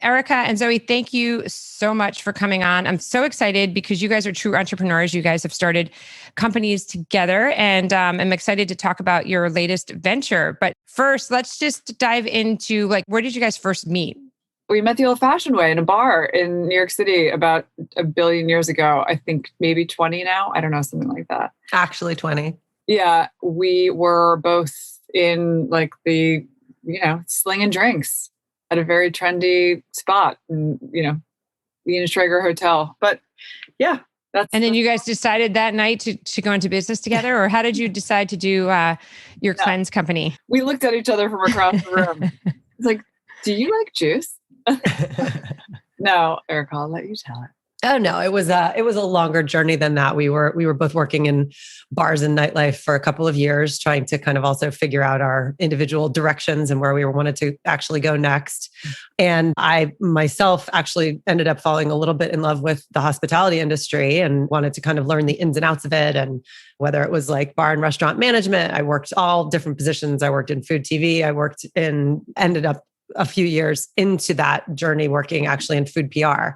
Erica and Zoe, thank you so much for coming on. I'm so excited because you guys are true entrepreneurs. You guys have started companies together, and I'm excited to talk about your latest venture. But first, let's just dive into where did you guys first meet? We met the old-fashioned way in a bar in New York City about a billion years ago. I think maybe 20 now. I don't know, something like that. Actually 20. Yeah, we were both in the, slinging drinks at a very trendy spot in, the Traeger Hotel. But yeah, and then you guys decided that night to go into business together, or how did you decide to do your cleanse company? We looked at each other from across the room. It's like, do you like juice? No, Erica, I'll let you tell it. Oh no, it was a longer journey than that. We were both working in bars and nightlife for a couple of years, trying to kind of also figure out our individual directions and where we wanted to actually go next. And I myself actually ended up falling a little bit in love with the hospitality industry and wanted to kind of learn the ins and outs of it. And whether it was like bar and restaurant management, I worked all different positions. I worked in food TV. Ended up a few years into that journey working actually in food PR.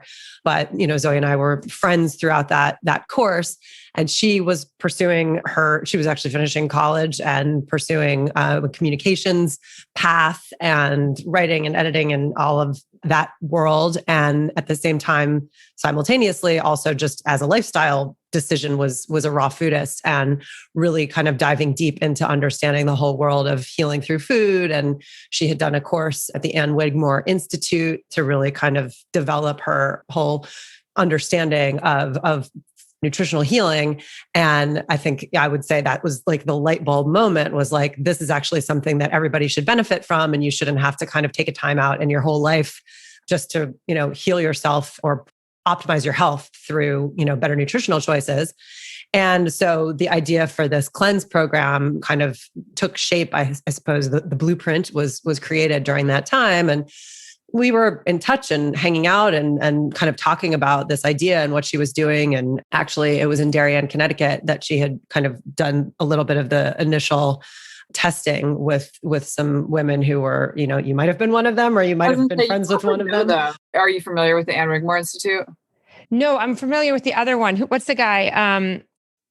But, Zoe and I were friends throughout that course. And she was she was actually finishing college and pursuing a communications path and writing and editing and all of that world. And at the same time, simultaneously, also just as a lifestyle decision was a raw foodist and really kind of diving deep into understanding the whole world of healing through food. And she had done a course at the Ann Wigmore Institute to really kind of develop her whole understanding of nutritional healing. And I think I would say that was like the light bulb moment was like, this is actually something that everybody should benefit from. And you shouldn't have to kind of take a time out in your whole life just to, heal yourself or optimize your health through, better nutritional choices. And so the idea for this cleanse program kind of took shape. I suppose the blueprint was created during that time. And we were in touch and hanging out and kind of talking about this idea and what she was doing. And actually it was in Darien, Connecticut that she had kind of done a little bit of the initial testing with some women who were, you might have been one of them, or you might have been friends with one of them. Are you familiar with the Ann Wigmore Institute? No, I'm familiar with the other one. What's the guy?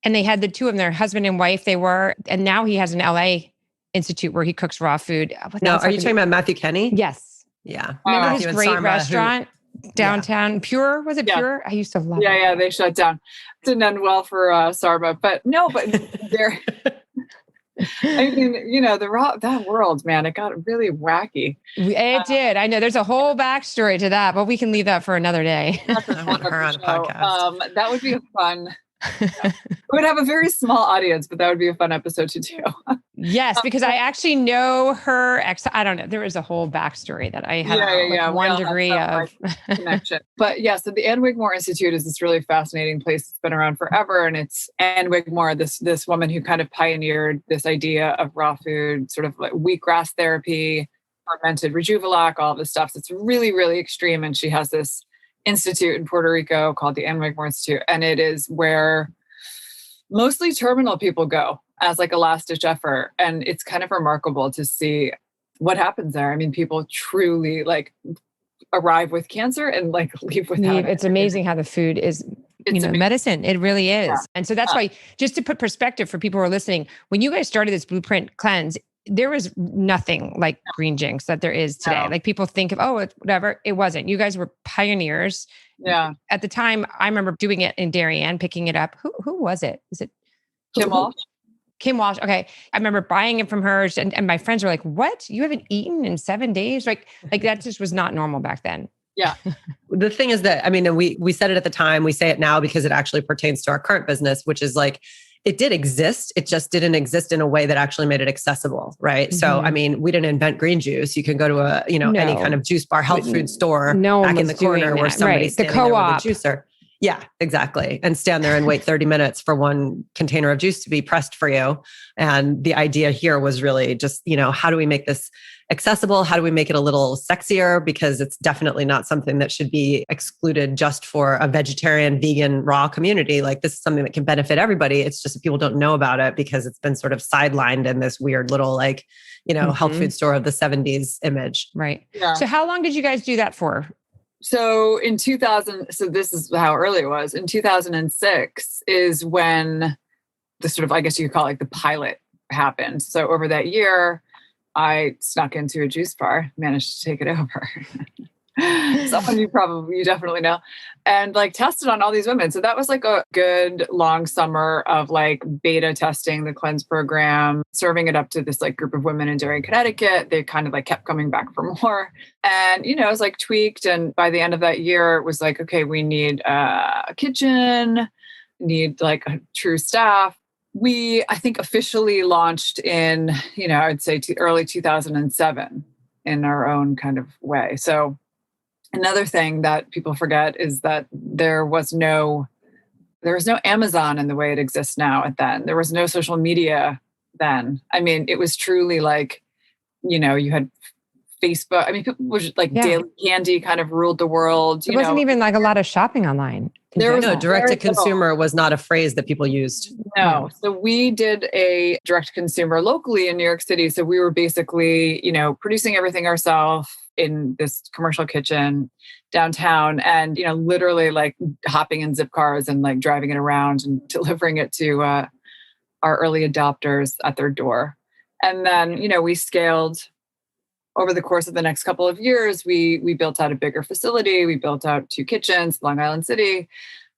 And they had the two of them, their husband and wife, and now he has an LA institute where he cooks raw food. No, are you talking about Matthew Kenny? Yes. Yeah. Remember his great restaurant downtown? Pure? Was it Pure? I used to love it. Yeah, they shut down. Didn't end well for Sarma, but they're... I mean, that world, man, it got really wacky. It did. I know there's a whole backstory to that, but we can leave that for another day. I want her on a podcast. That would be a fun... It would have a very small audience, but that would be a fun episode to do. Yes, because I actually know her I don't know. There is a whole backstory that I have one degree of connection. But yeah, so the Ann Wigmore Institute is this really fascinating place. It's been around forever. And it's Ann Wigmore, this woman who kind of pioneered this idea of raw food, sort of like wheatgrass therapy, fermented Rejuvilac, all this stuff. So it's really, really extreme. And she has this institute in Puerto Rico called the Ann Wigmore Institute. And it is where mostly terminal people go as like a last ditch effort. And it's kind of remarkable to see what happens there. I mean, people truly arrive with cancer and leave without it. It's amazing how the food is, medicine. It really is. Yeah. And so that's why, just to put perspective for people who are listening, when you guys started this Blueprint Cleanse, there was nothing like Green Jinx that there is today. No. Like people think of, it's whatever. It wasn't. You guys were pioneers. Yeah. At the time, I remember doing it in Darien, picking it up. Who was it? Was it Kim Walsh? Kim Walsh. Okay. I remember buying it from her and my friends were like, what? You haven't eaten in 7 days? Like that just was not normal back then. Yeah. The thing is that, I mean, we said it at the time, we say it now because it actually pertains to our current business, which is like, it did exist. It just didn't exist in a way that actually made it accessible. Right. Mm-hmm. So, I mean, we didn't invent green juice. You can go to any kind of juice bar, health food store back in the corner where somebody's standing there with a juicer. Yeah, exactly. And stand there and wait 30 minutes for one container of juice to be pressed for you. And the idea here was really just, how do we make this accessible? How do we make it a little sexier? Because it's definitely not something that should be excluded just for a vegetarian, vegan, raw community. Like this is something that can benefit everybody. It's just that people don't know about it because it's been sort of sidelined in this weird little mm-hmm. health food store of the 70s image. Right. Yeah. So how long did you guys do that for? So in 2000, so this is how early it was. In 2006 is when the sort of, I guess you could call it like the pilot happened. So over that year, I snuck into a juice bar, managed to take it over. Someone you definitely know, and like tested on all these women. So that was like a good long summer of like beta testing the cleanse program, serving it up to this like group of women in Derry, Connecticut. They kind of like kept coming back for more. And, it was like tweaked. And by the end of that year, it was like, okay, we need a kitchen, need like a true staff. We, I think, officially launched in, I'd say early 2007 in our own kind of way. So another thing that people forget is that there was no Amazon in the way it exists now at then. There was no social media then. I mean, it was truly like, you had Facebook. I mean, people were just like daily candy kind of ruled the world. It wasn't even like a lot of shopping online. There was no direct to consumer was not a phrase that people used. No. So we did a direct to consumer locally in New York City. So we were basically, producing everything ourselves in this commercial kitchen downtown and, literally like hopping in zip cars and like driving it around and delivering it to our early adopters at their door. And then, we scaled over the course of the next couple of years. We built out a bigger facility. We built out 2 kitchens, Long Island City.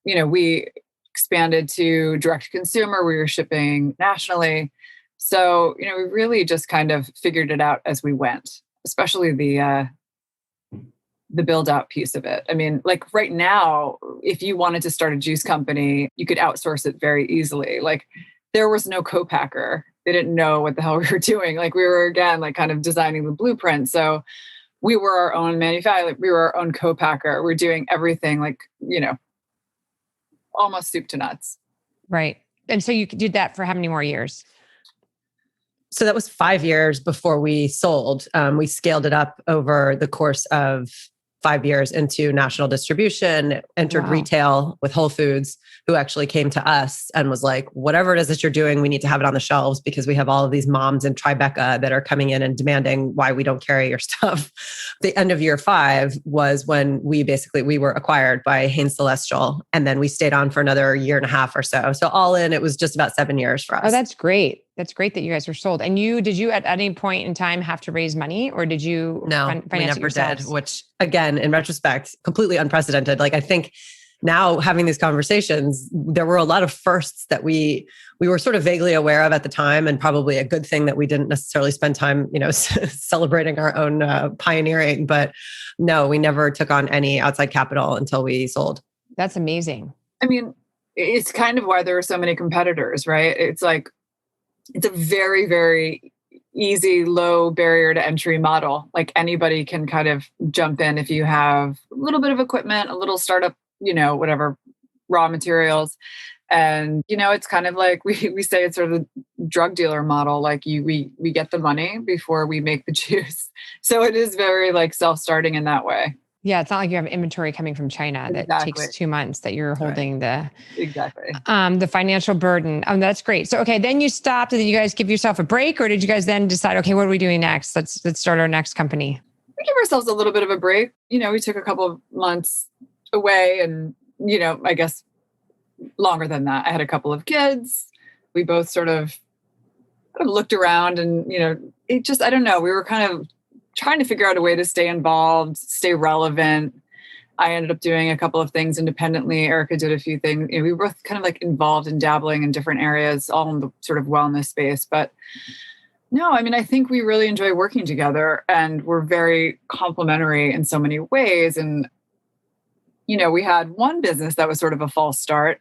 We expanded to direct to consumer. We were shipping nationally. So, we really just kind of figured it out as we went, especially the build out piece of it. I mean, like right now, if you wanted to start a juice company, you could outsource it very easily. Like there was no co-packer. They didn't know what the hell we were doing. Like we were, again, like kind of designing the blueprint. So we were our own manufacturer. Like we were our own co-packer. We're doing everything like, almost soup to nuts. Right. And so you did that for how many more years? So that was 5 years before we sold. We scaled it up over the course of 5 years into national distribution, entered retail with Whole Foods, who actually came to us and was like, whatever it is that you're doing, we need to have it on the shelves because we have all of these moms in Tribeca that are coming in and demanding why we don't carry your stuff. The end of year 5 was when we were acquired by Hanes Celestial. And then we stayed on for another year and a half or so. So all in, it was just about 7 years for us. Oh, that's great. That's great that you guys were sold. And did you at any point in time have to raise money or did you No, we never did, which again, in retrospect, completely unprecedented. Like I think now having these conversations, there were a lot of firsts that we were sort of vaguely aware of at the time, and probably a good thing that we didn't necessarily spend time, celebrating our own pioneering. But no, we never took on any outside capital until we sold. That's amazing. I mean, it's kind of why there are so many competitors, right? It's like, it's a very, very easy, low barrier to entry model. Like anybody can kind of jump in if you have a little bit of equipment, a little startup, whatever, raw materials. And, it's kind of like we say it's sort of the drug dealer model. Like we get the money before we make the juice. So it is very like self-starting in that way. Yeah, it's not like you have inventory coming from China that takes 2 months that you're holding the financial burden. That's great. So okay, then you stopped, and then you guys give yourself a break, or did you guys then decide, okay, what are we doing next? Let's start our next company. We give ourselves a little bit of a break. We took a couple of months away, and I guess longer than that. I had a couple of kids. We both sort of looked around, and it just, I don't know. We were kind of trying to figure out a way to stay involved, stay relevant. I ended up doing a couple of things independently. Erica did a few things. We were both kind of like involved in dabbling in different areas, all in the sort of wellness space. But no, I mean, I think we really enjoy working together, and we're very complementary in so many ways. And, we had one business that was sort of a false start.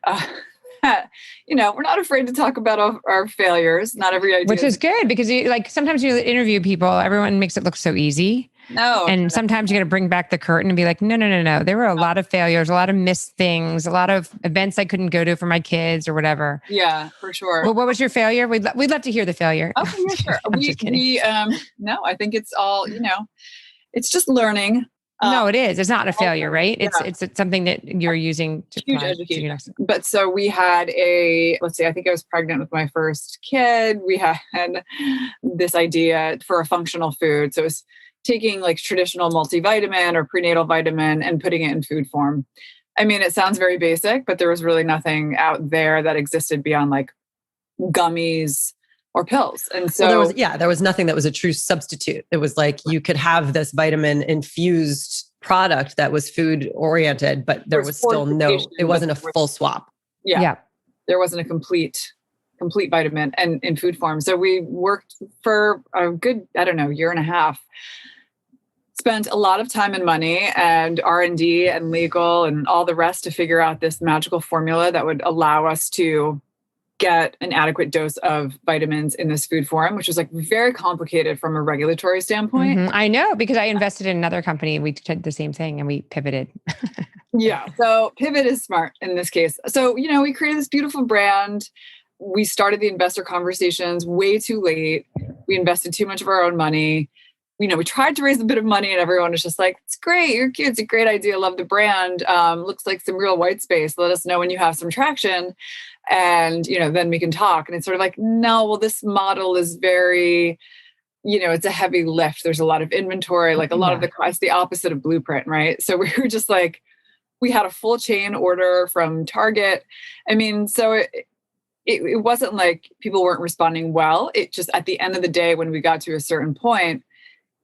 We're not afraid to talk about our failures. Not every idea. Which is good because sometimes you interview people, everyone makes it look so easy. No. And sometimes you got to bring back the curtain and be like, no. There were a lot of failures, a lot of missed things, a lot of events I couldn't go to for my kids or whatever. Yeah, for sure. Well, what was your failure? We'd love to hear the failure. Okay, yeah, sure. No, I think it's all, it's just learning. No, it is. It's not a failure, right? Yeah. It's something that you're using to huge education. But so we had I think I was pregnant with my first kid. We had this idea for a functional food. So it was, taking like traditional multivitamin or prenatal vitamin and putting it in food form. I mean, it sounds very basic, but there was really nothing out there that existed beyond like gummies or pills. And so there was nothing that was a true substitute. It was like you could have this vitamin infused product that was food oriented, but there was still it wasn't a full swap. Yeah. There wasn't a complete vitamin and in food form. So we worked for a good, year and a half, spent a lot of time and money and R&D and legal and all the rest to figure out this magical formula that would allow us to get an adequate dose of vitamins in this food form, which was like very complicated from a regulatory standpoint. Mm-hmm. I know, because I invested in another company. We did the same thing and we pivoted. Yeah. So pivot is smart in this case. So, we created this beautiful brand. We started the investor conversations way too late. We invested too much of our own money. We tried to raise a bit of money and everyone was just like, it's great. You're cute. It's a great idea. Love the brand. Looks like some real white space. Let us know when you have some traction. And, then we can talk. And it's sort of like, no, well, this model is very, it's a heavy lift. There's a lot of inventory, like a lot of it's the opposite of Blueprint, right? So we were just like, we had a full chain order from Target. I mean, so it wasn't like people weren't responding well. It just, at the end of the day, when we got to a certain point,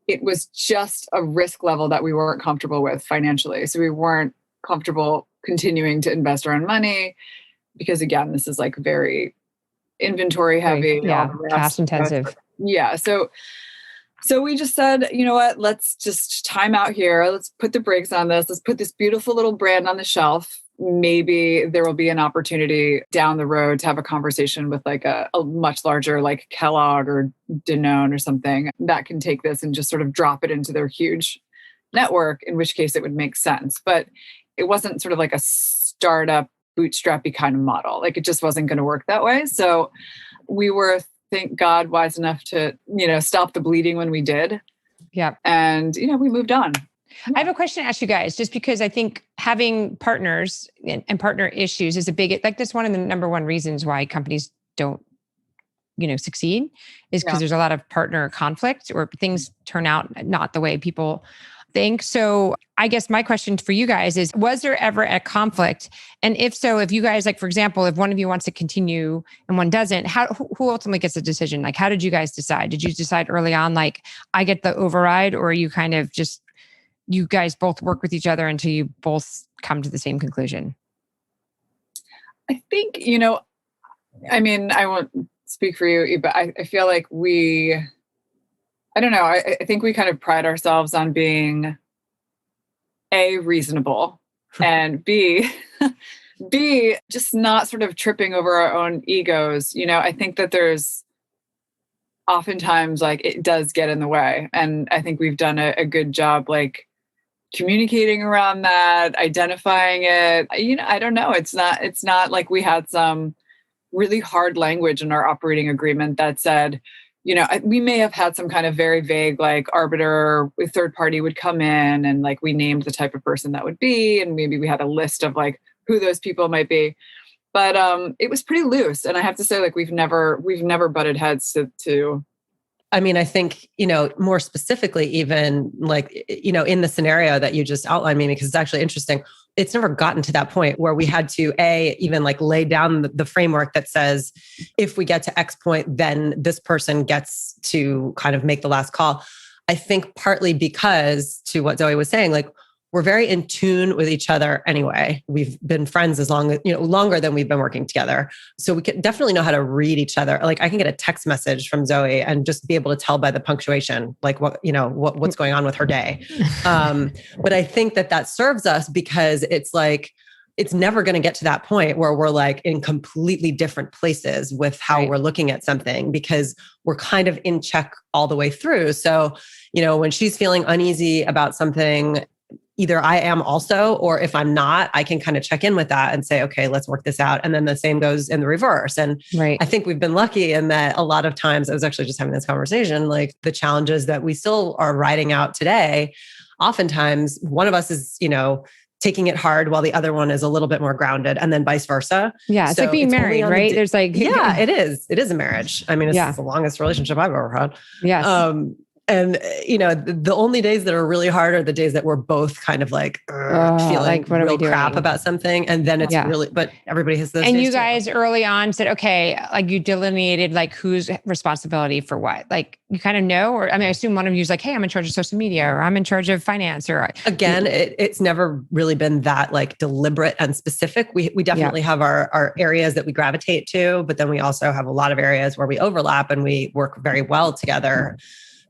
it was just a risk level that we weren't comfortable with financially. So we weren't comfortable continuing to invest our own money because, again, this is like very inventory heavy. Yeah, cash intensive. Yeah. So we just said, you know what, let's just time out here. Let's put the brakes on this. Let's put this beautiful little brand on the shelf. Maybe there will be an opportunity down the road to have a conversation with like a much larger like Kellogg or Danone or something that can take this and just sort of drop it into their huge network, in which case it would make sense. But it wasn't sort of like a startup bootstrappy kind of model. Like it just wasn't going to work that way. So we were, thank God, wise enough to, stop the bleeding when we did. Yeah. And, we moved on. I have a question to ask you guys, just because I think having partners and partner issues is that's one of the number one reasons why companies don't, succeed, is because there's a lot of partner conflict or things turn out not the way people think. So I guess my question for you guys is, was there ever a conflict? And if so, if you guys, like, for example, if one of you wants to continue and one doesn't, who ultimately gets the decision? Like, how did you guys decide? Did you decide early on, like, I get the override, or you kind of just, you guys both work with each other until you both come to the same conclusion? I think, I mean, I won't speak for you, but I feel like I don't know. I think we kind of pride ourselves on being A, reasonable, and B, just not sort of tripping over our own egos. I think that there's oftentimes like it does get in the way. And I think we've done a good job, like, communicating around that, identifying it. I don't know. It's not like we had some really hard language in our operating agreement that said, we may have had some kind of very vague, like, arbiter, a third party would come in and like we named the type of person that would be, and maybe we had a list of like who those people might be. But it was pretty loose. And I have to say, like, we've never butted heads to I mean, I think, more specifically, even like, in the scenario that you just outlined, Mimi, because it's actually interesting. It's never gotten to that point where we had to even like lay down the framework that says, if we get to X point, then this person gets to kind of make the last call. I think partly because, to what Zoe was saying, like, we're very in tune with each other anyway. We've been friends longer than we've been working together. So we can definitely know how to read each other. Like, I can get a text message from Zoe and just be able to tell by the punctuation, like what's going on with her day. But I think that serves us because it's like, it's never going to get to that point where we're like in completely different places with how we're looking at something, because we're kind of in check all the way through. So, when she's feeling uneasy about something, either I am also, or if I'm not, I can kind of check in with that and say, okay, let's work this out. And then the same goes in the reverse. And I think we've been lucky in that a lot of times, I was actually just having this conversation, like the challenges that we still are riding out today, oftentimes one of us is, taking it hard while the other one is a little bit more grounded, and then vice versa. Yeah. It's like being married, right? There's like, yeah, it is. It is a marriage. I mean, it's the longest relationship I've ever had. Yes. And, the only days that are really hard are the days that we're both kind of like feeling like, what real crap about something. And then it's but everybody has those And days you guys early on said, okay, like you delineated like whose responsibility for what, like you kind of know, or I mean, I assume one of you is like, hey, I'm in charge of social media, or I'm in charge of finance, or again, it's never really been that like deliberate and specific. We definitely have our areas that we gravitate to, but then we also have a lot of areas where we overlap and we work very well together.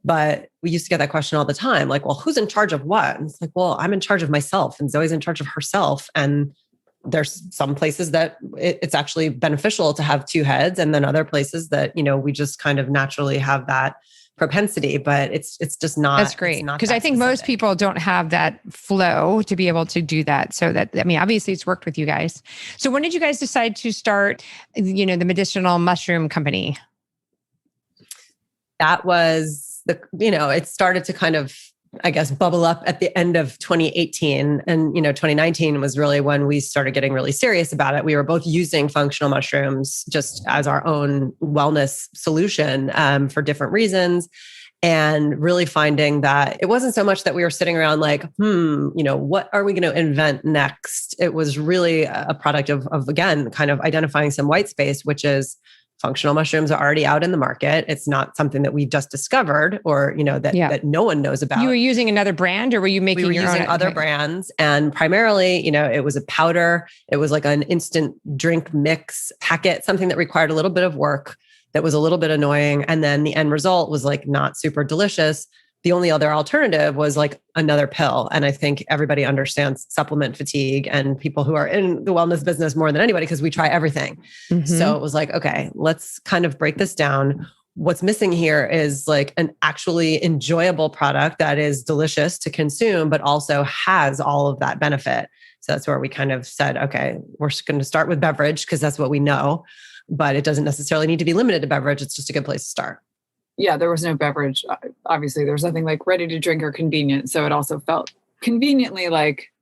But we used to get that question all the time, like, well, who's in charge of what? And it's like, well, I'm in charge of myself and Zoe's in charge of herself. And there's some places that it's actually beneficial to have two heads. And then other places that, we just kind of naturally have that propensity, but it's just not. That's great. Because I think most people don't have that flow to be able to do that. So that, I mean, obviously it's worked with you guys. So when did you guys decide to start, the Medicinal Mushroom Company? That was it started to kind of, I guess, bubble up at the end of 2018. And, 2019 was really when we started getting really serious about it. We were both using functional mushrooms just as our own wellness solution for different reasons. And really finding that it wasn't so much that we were sitting around like, what are we going to invent next? It was really a product of again, kind of identifying some white space, which is functional mushrooms are already out in the market. It's not something that we just discovered or, that no one knows about. You were using another brand or were you making your using own? Other brands? And primarily, it was a powder. It was like an instant drink mix packet, something that required a little bit of work, that was a little bit annoying. And then the end result was like not super delicious. The only other alternative was like another pill. And I think everybody understands supplement fatigue and people who are in the wellness business more than anybody, because we try everything. Mm-hmm. So it was like, okay, let's kind of break this down. What's missing here is like an actually enjoyable product that is delicious to consume, but also has all of that benefit. So that's where we kind of said, okay, we're going to start with beverage because that's what we know, but it doesn't necessarily need to be limited to beverage. It's just a good place to start. Yeah, there was no beverage. Obviously, there was nothing like ready to drink or convenient. So it also felt conveniently like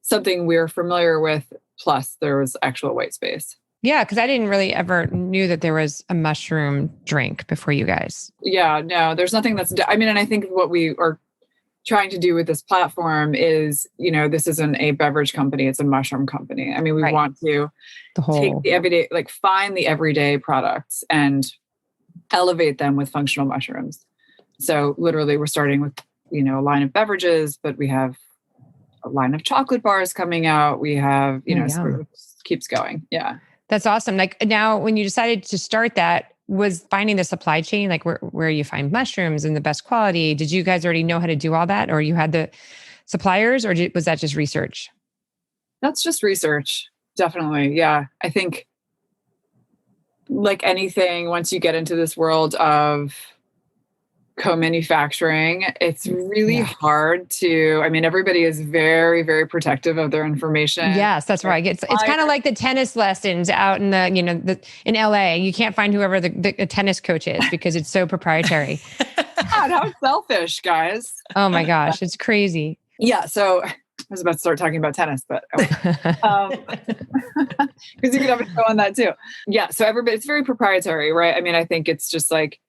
something we're familiar with. Plus, there was actual white space. Yeah, because I didn't really ever knew that there was a mushroom drink before you guys. Yeah, no, there's nothing that's, and I think what we are trying to do with this platform is, this isn't a beverage company, it's a mushroom company. I mean, we want to take the everyday, like find the everyday products and elevate them with functional mushrooms. So literally we're starting with, a line of beverages, but we have a line of chocolate bars coming out. We have, sort of keeps going. Yeah. That's awesome. Like now when you decided to start that, was finding the supply chain, like where you find mushrooms and the best quality. Did you guys already know how to do all that? Or you had the suppliers, or was that just research? That's just research. Definitely. Yeah. I think like anything, once you get into this world of co-manufacturing, it's really hard to, everybody is very, very protective of their information. Yes, that's right. It's kind of like the tennis lessons out in in LA. You can't find whoever the tennis coach is because it's so proprietary. God, how selfish, guys. Oh my gosh, it's crazy. Yeah. So I was about to start talking about tennis, but because you could have a show on that too. Yeah. So it's very proprietary, right? I think it's just like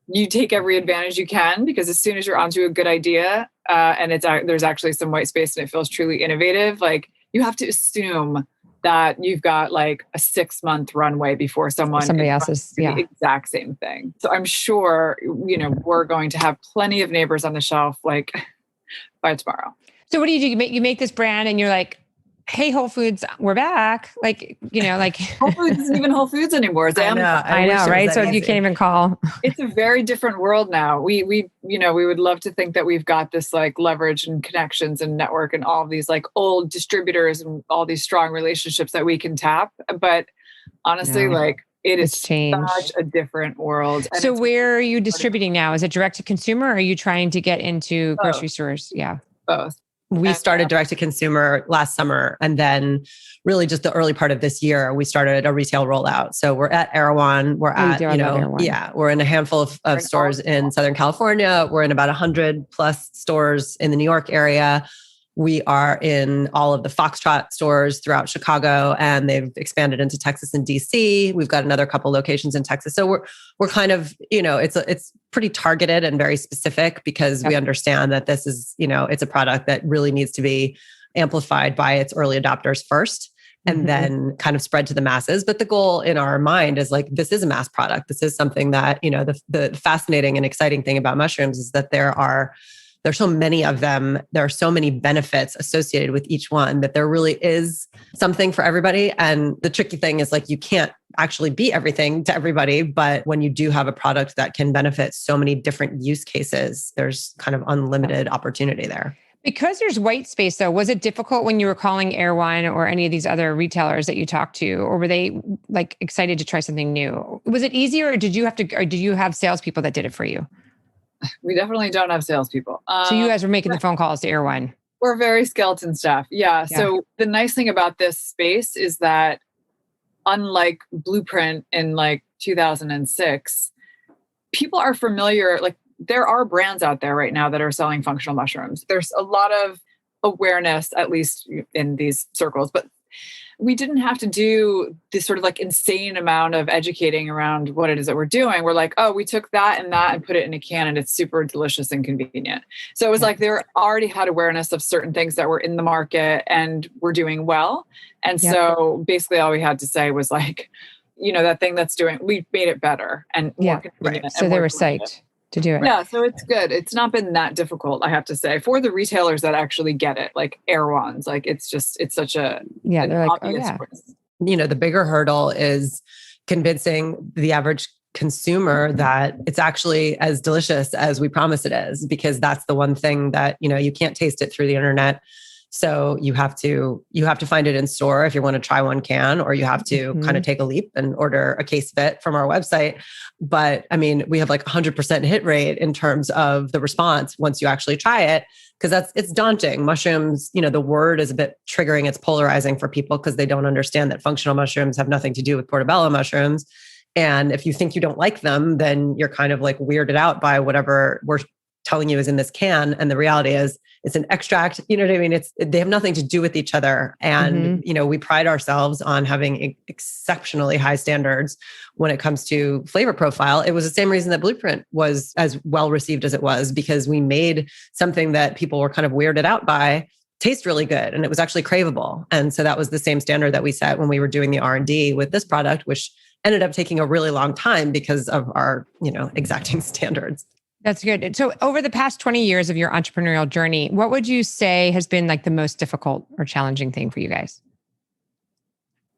you take every advantage you can, because as soon as you're onto a good idea and there's actually some white space and it feels truly innovative, like you have to assume that you've got like a 6-month runway before somebody else's the exact same thing. So I'm sure, we're going to have plenty of neighbors on the shelf like by tomorrow. So what do? You make this brand and you're like, hey, Whole Foods, we're back. Like Whole Foods isn't even Whole Foods anymore. It's Amazon. I know, right? So you can't even call. It's a very different world now. We would love to think that we've got this like leverage and connections and network and all of these like old distributors and all these strong relationships that we can tap. But honestly, it is such a different world. And so where are you distributing now? Is it direct to consumer or are you trying to get into grocery stores? Yeah. Both. We started direct to consumer last summer. And then really just the early part of this year, we started a retail rollout. So we're at Erewhon. We're at, we're in a handful of stores in Southern California. We're in about 100 plus stores in the New York area. We are in all of the Foxtrot stores throughout Chicago, and they've expanded into Texas and DC. We've got another couple locations in Texas. So we're kind of, it's pretty targeted and very specific because we understand that this is, it's a product that really needs to be amplified by its early adopters first, and then kind of spread to the masses. But the goal in our mind is like, this is a mass product. This is something that, the fascinating and exciting thing about mushrooms is that there's so many of them. There are so many benefits associated with each one that there really is something for everybody. And the tricky thing is like, you can't actually be everything to everybody. But when you do have a product that can benefit so many different use cases, there's kind of unlimited opportunity there. Because there's white space though, was it difficult when you were calling Erewhon or any of these other retailers that you talked to, or were they like excited to try something new? Was it easier, or did you have salespeople that did it for you? We definitely don't have salespeople. So you guys were making the phone calls to Erewhon. We're very skeleton staff. Yeah. So the nice thing about this space is that unlike Blueprint in like 2006, people are familiar. Like there are brands out there right now that are selling functional mushrooms. There's a lot of awareness, at least in these circles, but we didn't have to do this sort of like insane amount of educating around what it is that we're doing. We're like, oh, we took that and put it in a can and it's super delicious and convenient. So it was like they already had awareness of certain things that were in the market and were doing well. And so basically all we had to say was like, that thing that's doing, we made it better and more convenient. Right. So they were psyched to do it. Yeah, so it's good. It's not been that difficult, I have to say, for the retailers that actually get it, like Erewhon's. Like it's such a they're like, oh yeah. Choice. The bigger hurdle is convincing the average consumer that it's actually as delicious as we promise it is, because that's the one thing that, you can't taste it through the internet. So you have to find it in store if you want to try one can, or you have to kind of take a leap and order a case fit from our website. But I mean, we have like 100% hit rate in terms of the response once you actually try it, because it's daunting. Mushrooms, the word is a bit triggering. It's polarizing for people because they don't understand that functional mushrooms have nothing to do with portobello mushrooms. And if you think you don't like them, then you're kind of like weirded out by whatever we're telling you is in this can. And the reality is it's an extract, you know what I mean? They have nothing to do with each other. And, we pride ourselves on having exceptionally high standards when it comes to flavor profile. It was the same reason that Blueprint was as well received as it was, because we made something that people were kind of weirded out by taste really good. And it was actually craveable. And so that was the same standard that we set when we were doing the R&D with this product, which ended up taking a really long time because of our, exacting standards. That's good. So over the past 20 years of your entrepreneurial journey, what would you say has been like the most difficult or challenging thing for you guys?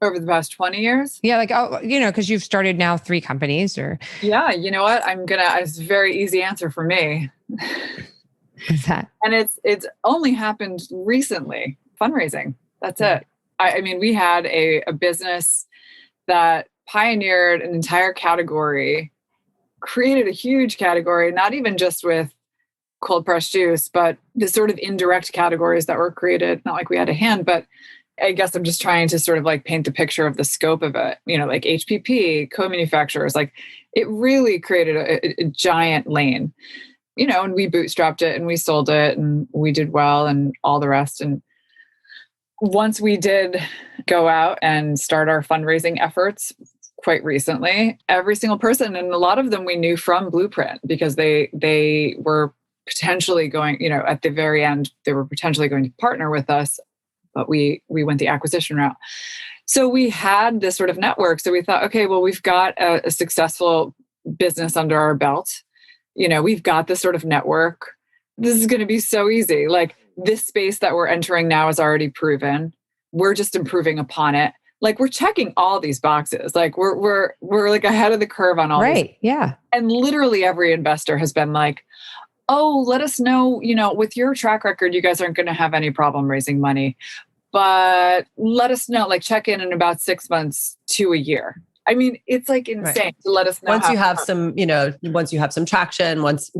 Over the past 20 years? Yeah. Like, because you've started now 3 companies or. Yeah. You know what? It's a very easy answer for me. What's that? And it's only happened recently. Fundraising. That's it. I mean, we had a business that pioneered an entire category, created a huge category, not even just with cold pressed juice, but the sort of indirect categories that were created. Not like we had a hand, but I guess I'm just trying to sort of like paint the picture of the scope of it, like HPP, co-manufacturers, like it really created a giant lane, and we bootstrapped it and we sold it and we did well and all the rest. And once we did go out and start our fundraising efforts, quite recently, every single person, and a lot of them we knew from Blueprint because they were potentially going, at the very end, they were potentially going to partner with us, but we went the acquisition route. So we had this sort of network. So we thought, okay, well, we've got a successful business under our belt. We've got this sort of network. This is going to be so easy. Like this space that we're entering now is already proven. We're just improving upon it. Like we're checking all these boxes. Like we're like ahead of the curve on all right. These. Yeah. And literally every investor has been like, oh, let us know, with your track record, you guys aren't going to have any problem raising money, but let us know, like check in about 6 months to a year. I mean, it's like insane to let us know. Once you have some, once you have some traction, once,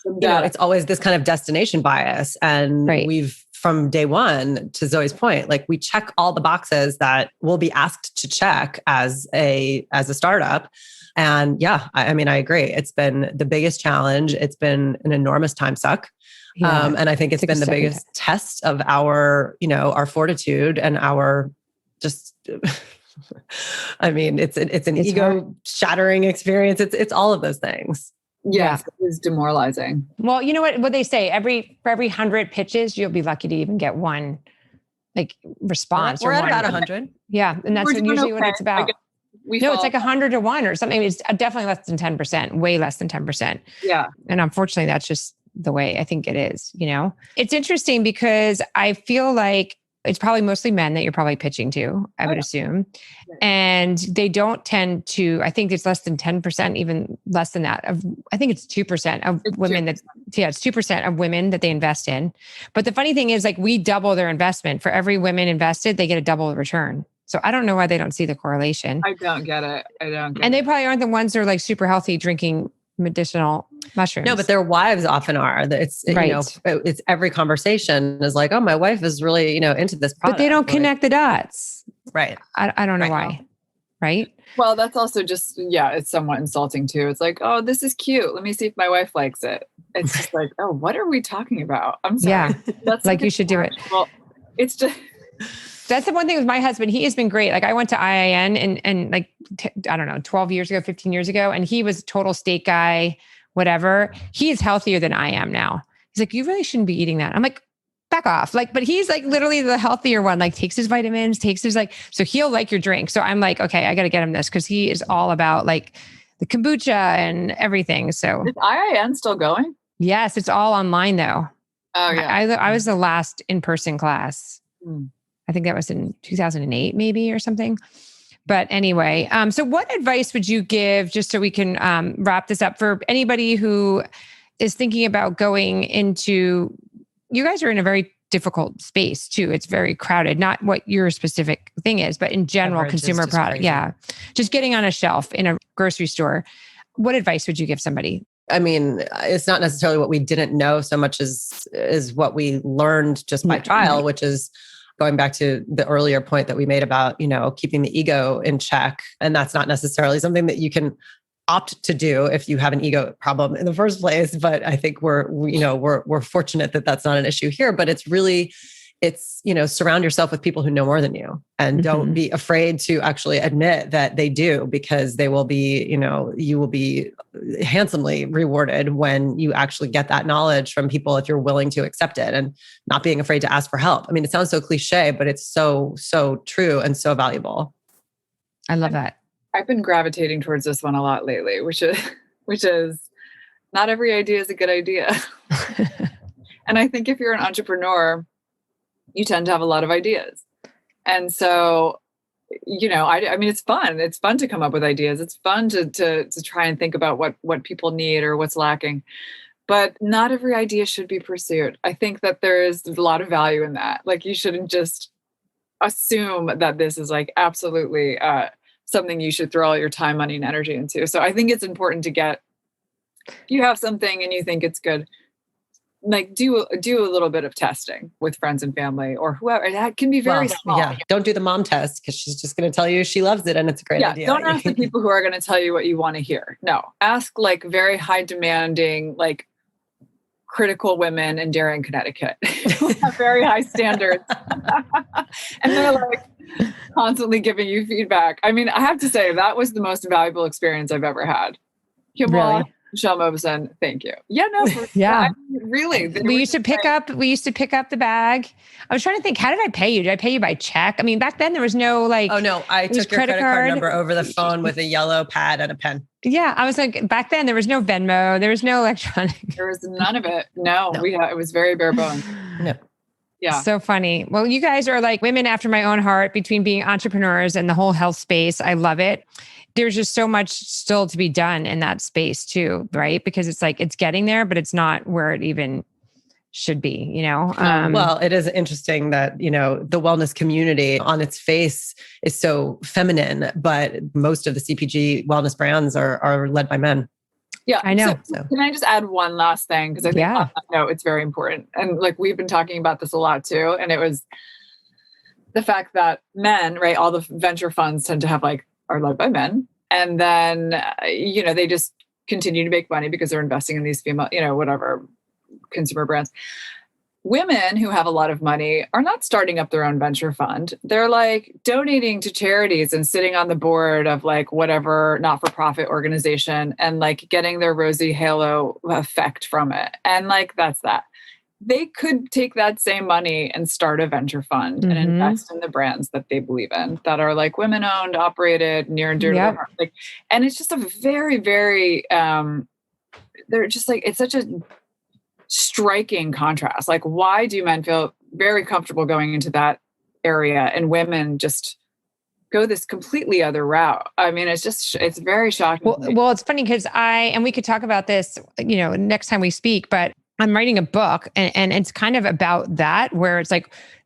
it's always this kind of destination bias. And we've from day one, to Zoe's point, like we check all the boxes that we'll be asked to check as a startup. And yeah, I mean, I agree. It's been the biggest challenge. It's been an enormous time suck. Yeah. And I think it's been the biggest test of our, our fortitude and our just, I mean, it's an ego shattering experience. It's all of those things. Yes, it was demoralizing. Well, you know what they say, for every 100 pitches, you'll be lucky to even get one like response. We're at one. about 100. Yeah. And that's usually what it's about. It's like 100 to 1 or something. It's definitely less than 10%, way less than 10%. Yeah. And unfortunately, that's just the way I think it is, It's interesting because I feel like it's probably mostly men that you're probably pitching to, I would assume. Right. And they don't tend to, I think it's less than 10%, even less than that. I think it's 2% of women 2%. It's 2% of women that they invest in. But the funny thing is, like, we double their investment. For every women invested, they get a double return. So I don't know why they don't see the correlation. I don't get it. And they probably aren't the ones that are like super healthy drinking medicinal mushrooms. No, but their wives often are. It's right. It's every conversation is like, oh, my wife is really into this product. But they don't connect the dots. Right. I don't know why. Right. Well, that's also just it's somewhat insulting too. It's like, oh, this is cute. Let me see if my wife likes it. It's just like, oh, what are we talking about? I'm sorry. Yeah. That's like you should do it. Well, it's just. That's the one thing with my husband. He has been great. Like I went to IIN and like, I don't know, 12 years ago, 15 years ago. And he was a total steak guy, whatever. He is healthier than I am now. He's like, you really shouldn't be eating that. I'm like, back off. Like, but he's like literally the healthier one, like takes his vitamins, so he'll like your drink. So I'm like, okay, I got to get him this because he is all about like the kombucha and everything. So is IIN still going? Yes. It's all online though. Oh yeah. I was the last in-person class. I think that was in 2008 maybe or something. But anyway, so what advice would you give, just so we can wrap this up, for anybody who is thinking about going into, you guys are in a very difficult space too. It's very crowded, not what your specific thing is, but in general, consumer product. Crazy. Yeah. Just getting on a shelf in a grocery store. What advice would you give somebody? I mean, it's not necessarily what we didn't know so much as what we learned just by trial, which is going back to the earlier point that we made about, keeping the ego in check. And that's not necessarily something that you can opt to do if you have an ego problem in the first place. But I think we're fortunate that that's not an issue here, but it's surround yourself with people who know more than you, and don't be afraid to actually admit that they do, because they will be, you will be handsomely rewarded when you actually get that knowledge from people, if you're willing to accept it and not being afraid to ask for help. I mean, it sounds so cliche, but it's so true and so valuable. I love that. I've been gravitating towards this one a lot lately, which is not every idea is a good idea. And I think if you're an entrepreneur, you tend to have a lot of ideas. And so, I mean, it's fun. It's fun to come up with ideas. It's fun to try and think about what people need or what's lacking. But not every idea should be pursued. I think that there is a lot of value in that. Like, you shouldn't just assume that this is like absolutely something you should throw all your time, money, and energy into. So I think it's important to if you have something and you think it's good, like do a little bit of testing with friends and family or whoever. That can be very small. Yeah. Don't do the mom test, because she's just going to tell you she loves it and it's a great idea. Don't ask the people who are going to tell you what you want to hear. No, ask like very high demanding, like critical women in Darien, Connecticut who have very high standards. And they're like constantly giving you feedback. I mean, I have to say that was the most valuable experience I've ever had. Really? Michelle Mobison, thank you. Yeah, no, really. We used to pick up the bag. I was trying to think, how did I pay you? Did I pay you by check? I mean, back then there was no like. Oh no, I took your credit card number over the phone with a yellow pad and a pen. Yeah, I was like, back then there was no Venmo, there was no electronic. There was none of it. No. It was very bare bones. No. Yeah. So funny. Well, you guys are like women after my own heart, between being entrepreneurs and the whole health space. I love it. There's just so much still to be done in that space too, right? Because it's like, it's getting there, but it's not where it even should be, Well, it is interesting that, the wellness community on its face is so feminine, but most of the CPG wellness brands are led by men. Yeah. I know. So can I just add one last thing? Because I think on that note, it's very important. And like, we've been talking about this a lot too. And it was the fact that men, right? All the venture funds tend to have are led by men. And then, they just continue to make money because they're investing in these female, whatever consumer brands. Women who have a lot of money are not starting up their own venture fund. They're donating to charities and sitting on the board of whatever not-for-profit organization and getting their rosy halo effect from it. And that's that. They could take that same money and start a venture fund and invest in the brands that they believe in that are women-owned, operated, near and dear to their heart. And it's just a very, very, they're just it's such a striking contrast. Why do men feel very comfortable going into that area and women just go this completely other route? I mean, it's very shocking. Well, it's funny because and we could talk about this, next time we speak, but I'm writing a book and it's kind of about that, where it's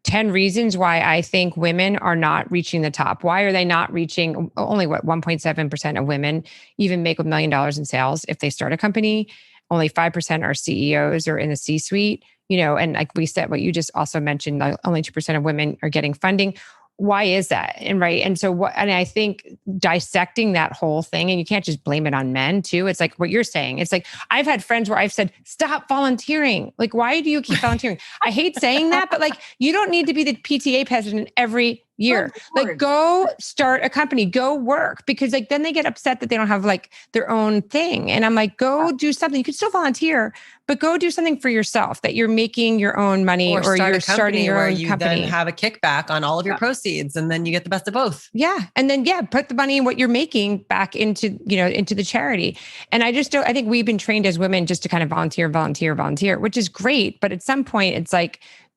10 reasons why I think women are not reaching the top. Why are they not reaching? Only 1.7% of women even make $1 million in sales if they start a company. Only 5% are CEOs or in the C-suite, and like we said, what you just also mentioned, only 2% of women are getting funding. Why is that? And right. And so and I think dissecting that whole thing, and you can't just blame it on men too. It's what you're saying. It's I've had friends where I've said, stop volunteering. Why do you keep volunteering? I hate saying that, but you don't need to be the PTA president every year. Go start a company, go work, because then they get upset that they don't have their own thing. And I'm go do something. You can still volunteer, but go do something for yourself that you're making your own money, or you're starting your own company. Then have a kickback on all of your proceeds, and then you get the best of both. Yeah. And then, put the money in what you're making back into the charity. And I just don't, I think we've been trained as women just to kind of volunteer, which is great. But at some point it's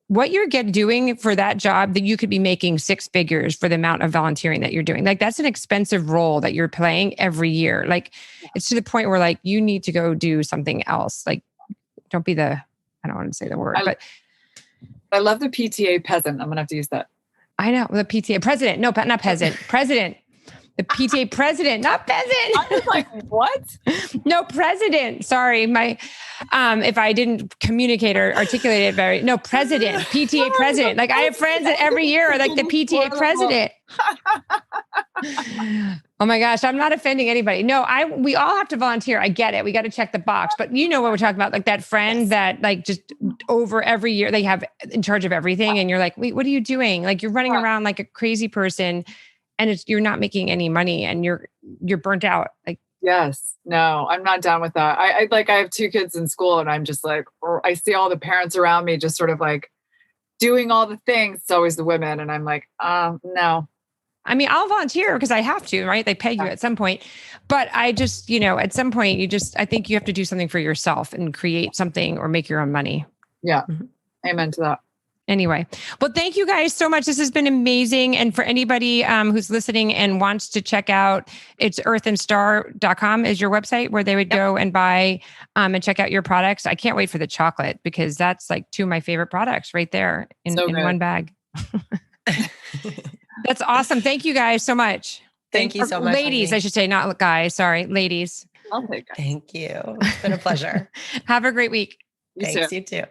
what you're doing for that job that you could be making 6 figures for the amount of volunteering that you're doing. That's an expensive role that you're playing every year. It's to the point where you need to go do something else. Don't be I don't want to say the word, but I love the PTA peasant. I'm going to have to use that. I know, the PTA president. No, not peasant, president. The PTA president, not peasant. I was what? No, president. Sorry. If I didn't communicate or articulate it president, PTA president. I have friends that every year are the PTA president. Oh my gosh. I'm not offending anybody. No, we all have to volunteer. I get it. We got to check the box, but you know what we're talking about? That friend that just over every year they have in charge of everything. And you're wait, what are you doing? You're running around like a crazy person. And you're not making any money, and you're burnt out. Yes, no, I'm not down with that. I have 2 kids in school, and I'm just or I see all the parents around me just sort of doing all the things. It's always the women, and I'm no. I mean, I'll volunteer because I have to, right? They pay you at some point, but I just, at some point I think you have to do something for yourself and create something or make your own money. Yeah. Amen to that. Anyway, well, thank you guys so much. This has been amazing. And for anybody who's listening and wants to check out, it's earthandstar.com is your website where they would go and buy and check out your products. I can't wait for the chocolate because that's 2 of my favorite products right there in one bag. That's awesome. Thank you guys so much. Thank you so much. Ladies, I should say, not guys. Sorry, ladies. I'll take it. Thank you. It's been a pleasure. Have a great week. Thanks, you too.